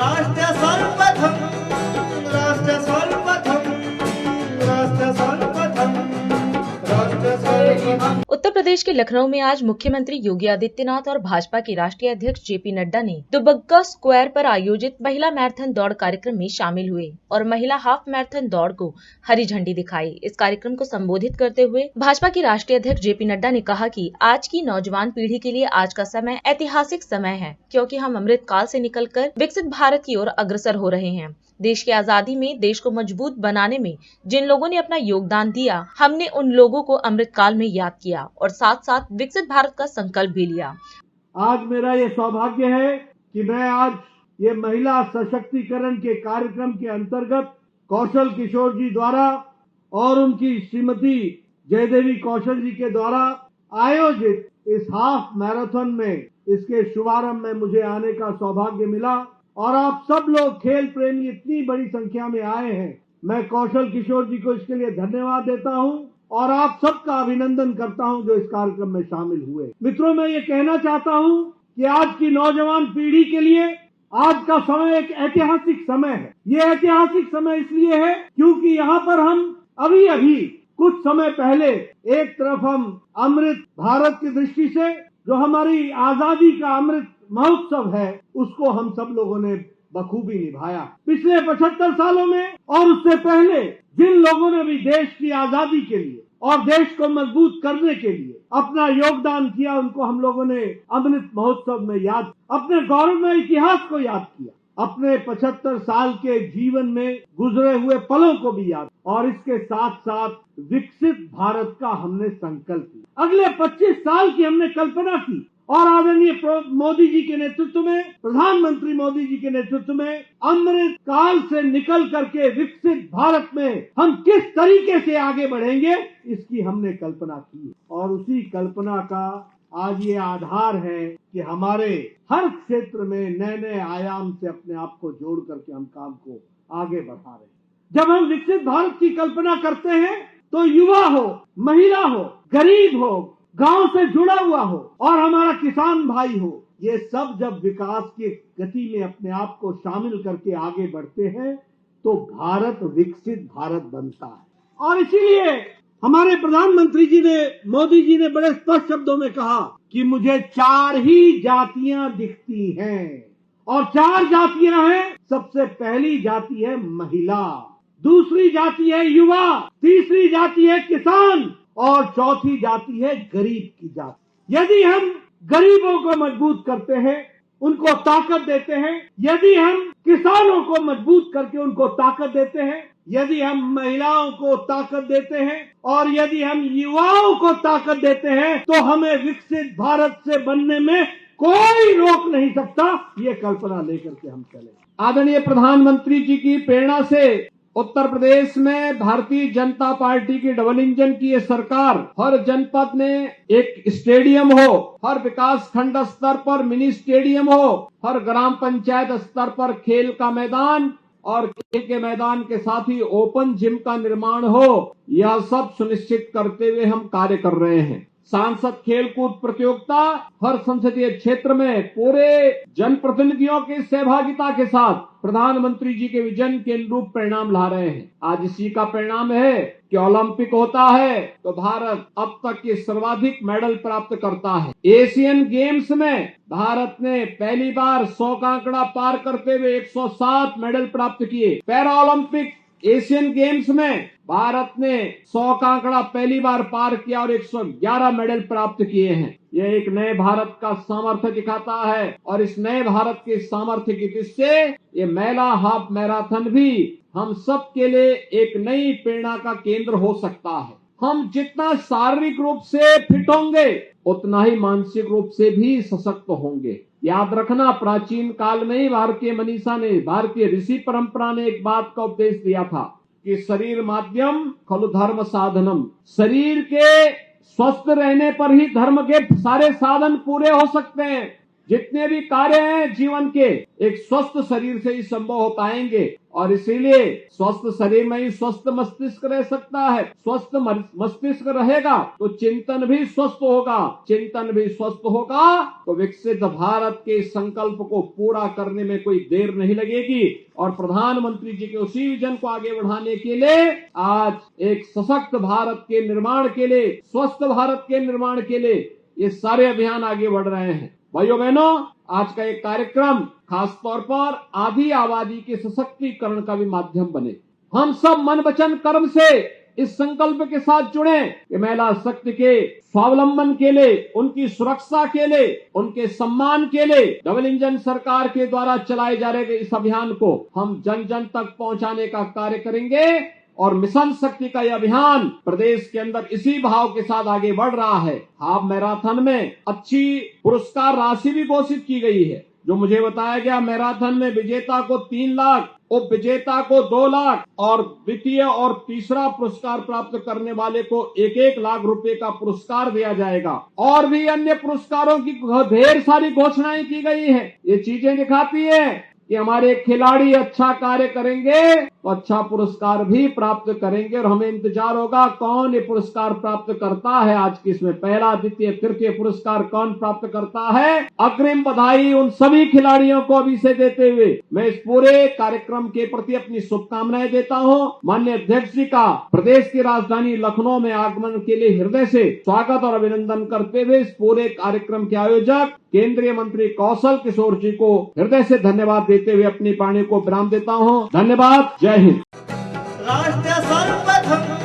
राष्ट्र सर्वप्रथम, राष्ट्र सर्वप्रथम, राष्ट्र सर्वप्रथम, राष्ट्र सर्वप्रथम। उत्तर प्रदेश के लखनऊ में आज मुख्यमंत्री योगी आदित्यनाथ और भाजपा के राष्ट्रीय अध्यक्ष जेपी नड्डा ने दुबग्गा स्क्वायर पर आयोजित महिला मैराथन दौड़ कार्यक्रम में शामिल हुए और महिला हाफ मैराथन दौड़ को हरी झंडी दिखाई। इस कार्यक्रम को संबोधित करते हुए भाजपा के राष्ट्रीय अध्यक्ष जेपी नड्डा ने कहा कि आज की नौजवान पीढ़ी के लिए आज का समय ऐतिहासिक समय है, क्योंकि हम अमृत काल से निकलकर विकसित भारत की ओर अग्रसर हो रहे हैं। देश की आजादी में देश को मजबूत बनाने में जिन लोगों ने अपना योगदान दिया, हमने उन लोगों को अमृत काल में याद किया और साथ साथ विकसित भारत का संकल्प भी लिया। आज मेरा ये सौभाग्य है कि मैं आज ये महिला सशक्तिकरण के कार्यक्रम के अंतर्गत कौशल किशोर जी द्वारा और उनकी श्रीमती जयदेवी कौशल जी के द्वारा आयोजित इस हाफ मैराथन में इसके शुभारंभ में मुझे आने का सौभाग्य मिला और आप सब लोग खेल प्रेमी इतनी बड़ी संख्या में आए हैं। मैं कौशल किशोर जी को इसके लिए धन्यवाद देता हूं और आप सबका अभिनंदन करता हूं जो इस कार्यक्रम में शामिल हुए। मित्रों, मैं ये कहना चाहता हूं कि आज की नौजवान पीढ़ी के लिए आज का समय एक ऐतिहासिक समय है। ये ऐतिहासिक समय इसलिए है क्योंकि यहाँ पर हम अभी कुछ समय पहले एक तरफ हम अमृत भारत की दृष्टि से जो हमारी आजादी का अमृत महोत्सव है उसको हम सब लोगों ने बखूबी निभाया। पिछले 75 सालों में और उससे पहले जिन लोगों ने भी देश की आजादी के लिए और देश को मजबूत करने के लिए अपना योगदान किया, उनको हम लोगों ने अमृत महोत्सव में याद, अपने गौरवमय इतिहास को याद किया, अपने 75 साल के जीवन में गुजरे हुए पलों को भी याद, और इसके साथ साथ विकसित भारत का हमने संकल्प लिया। अगले 25 साल की हमने कल्पना की और आदरणीय मोदी जी के नेतृत्व में, प्रधानमंत्री मोदी जी के नेतृत्व में अमृत काल से निकल करके विकसित भारत में हम किस तरीके से आगे बढ़ेंगे इसकी हमने कल्पना की और उसी कल्पना का आज ये आधार है कि हमारे हर क्षेत्र में नए नए आयाम से अपने आप को जोड़ करके हम काम को आगे बढ़ा रहे हैं। जब हम विकसित भारत की कल्पना करते हैं तो युवा हो, महिला हो, गरीब हो, गांव से जुड़ा हुआ हो और हमारा किसान भाई हो, ये सब जब विकास की गति में अपने आप को शामिल करके आगे बढ़ते हैं तो भारत विकसित भारत बनता है। और इसीलिए हमारे प्रधानमंत्री जी ने, मोदी जी ने बड़े स्पष्ट शब्दों में कहा कि मुझे 4 ही जातियां दिखती हैं और 4 जातियां हैं। सबसे पहली जाति है महिला, दूसरी जाति है युवा, तीसरी जाति है किसान और चौथी जाति है गरीब की जाति। यदि हम गरीबों को मजबूत करते हैं, उनको ताकत देते हैं, यदि हम किसानों को मजबूत करके उनको ताकत देते हैं, यदि हम महिलाओं को ताकत देते हैं और यदि हम युवाओं को ताकत देते हैं तो हमें विकसित भारत से बनने में कोई रोक नहीं सकता। ये कल्पना लेकर के हम चले। आदरणीय प्रधानमंत्री जी की प्रेरणा से उत्तर प्रदेश में भारतीय जनता पार्टी की डबल इंजन की ये सरकार हर जनपद में एक स्टेडियम हो, हर विकास खंड स्तर पर मिनी स्टेडियम हो, हर ग्राम पंचायत स्तर पर खेल का मैदान और खेल के मैदान के साथ ही ओपन जिम का निर्माण हो, यह सब सुनिश्चित करते हुए हम कार्य कर रहे हैं। सांसद खेलकूद प्रतियोगिता हर संसदीय क्षेत्र में पूरे जनप्रतिनिधियों की सहभागिता के साथ प्रधानमंत्री जी के विजन के अनुरूप परिणाम ला रहे हैं। आज इसी का परिणाम है कि ओलंपिक होता है तो भारत अब तक के सर्वाधिक मेडल प्राप्त करता है। एशियन गेम्स में भारत ने पहली बार 100 का आंकड़ा पार करते हुए 107 मेडल प्राप्त किए। पैरा ओलंपिक एशियन गेम्स में भारत ने 100 का आंकड़ा पहली बार पार किया और 111 मेडल प्राप्त किए हैं। यह एक नए भारत का सामर्थ्य दिखाता है और इस नए भारत के सामर्थ्य की दृष्टि से ये महिला हाफ मैराथन भी हम सब के लिए एक नई प्रेरणा का केंद्र हो सकता है। हम जितना शारीरिक रूप से फिट होंगे उतना ही मानसिक रूप से भी सशक्त होंगे। याद रखना, प्राचीन काल में ही भारतीय मनीषा ने, भारतीय ऋषि परंपरा ने एक बात का उपदेश दिया था कि शरीर माध्यम खलु धर्म साधनम। शरीर के स्वस्थ रहने पर ही धर्म के सारे साधन पूरे हो सकते हैं। जितने भी कार्य हैं जीवन के, एक स्वस्थ शरीर से ही संभव हो पाएंगे। और इसीलिए स्वस्थ शरीर में ही स्वस्थ मस्तिष्क रह सकता है। स्वस्थ मस्तिष्क रहेगा तो चिंतन भी स्वस्थ होगा, चिंतन भी स्वस्थ होगा तो विकसित भारत के संकल्प को पूरा करने में कोई देर नहीं लगेगी। और प्रधानमंत्री जी के उसी विजन को आगे बढ़ाने के लिए आज एक सशक्त भारत के निर्माण के लिए, स्वस्थ भारत के निर्माण के लिए ये सारे अभियान आगे बढ़ रहे हैं। भाइयों बहनों, आज का एक कार्यक्रम खास तौर पर आधी आबादी के सशक्तिकरण का भी माध्यम बने। हम सब मन वचन कर्म से इस संकल्प के साथ जुड़े कि महिला शक्ति के स्वावलंबन के लिए, उनकी सुरक्षा के लिए, उनके सम्मान के लिए डबल इंजन सरकार के द्वारा चलाए जा रहे इस अभियान को हम जन जन तक पहुंचाने का कार्य करेंगे। और मिशन शक्ति का यह अभियान प्रदेश के अंदर इसी भाव के साथ आगे बढ़ रहा है। हाफ मैराथन में अच्छी पुरस्कार राशि भी घोषित की गई है। जो मुझे बताया गया, मैराथन में विजेता को 3 लाख, उप विजेता को 2 लाख और द्वितीय और तीसरा पुरस्कार प्राप्त करने वाले को 1-1 लाख रुपए का पुरस्कार दिया जाएगा। और भी अन्य पुरस्कारों की ढेर सारी घोषणाएं की गई है। ये चीजें दिखाती है कि हमारे खिलाड़ी अच्छा कार्य करेंगे तो अच्छा पुरस्कार भी प्राप्त करेंगे। और हमें इंतजार होगा कौन ये पुरस्कार प्राप्त करता है। आज की इसमें पहला, द्वितीय, तृतीय पुरस्कार कौन प्राप्त करता है। अग्रिम बधाई उन सभी खिलाड़ियों को अभी से देते हुए मैं इस पूरे कार्यक्रम के प्रति अपनी शुभकामनाएं देता हूं। माननीय अध्यक्ष जी का प्रदेश की राजधानी लखनऊ में आगमन के लिए हृदय से स्वागत और अभिनंदन करते हुए इस पूरे कार्यक्रम के आयोजक केंद्रीय मंत्री कौशल किशोर जी को हृदय से धन्यवाद देते हुए अपनी वाणी को विराम देता हूं। धन्यवाद। जय हिंद। राष्ट्र सर्वप्रथम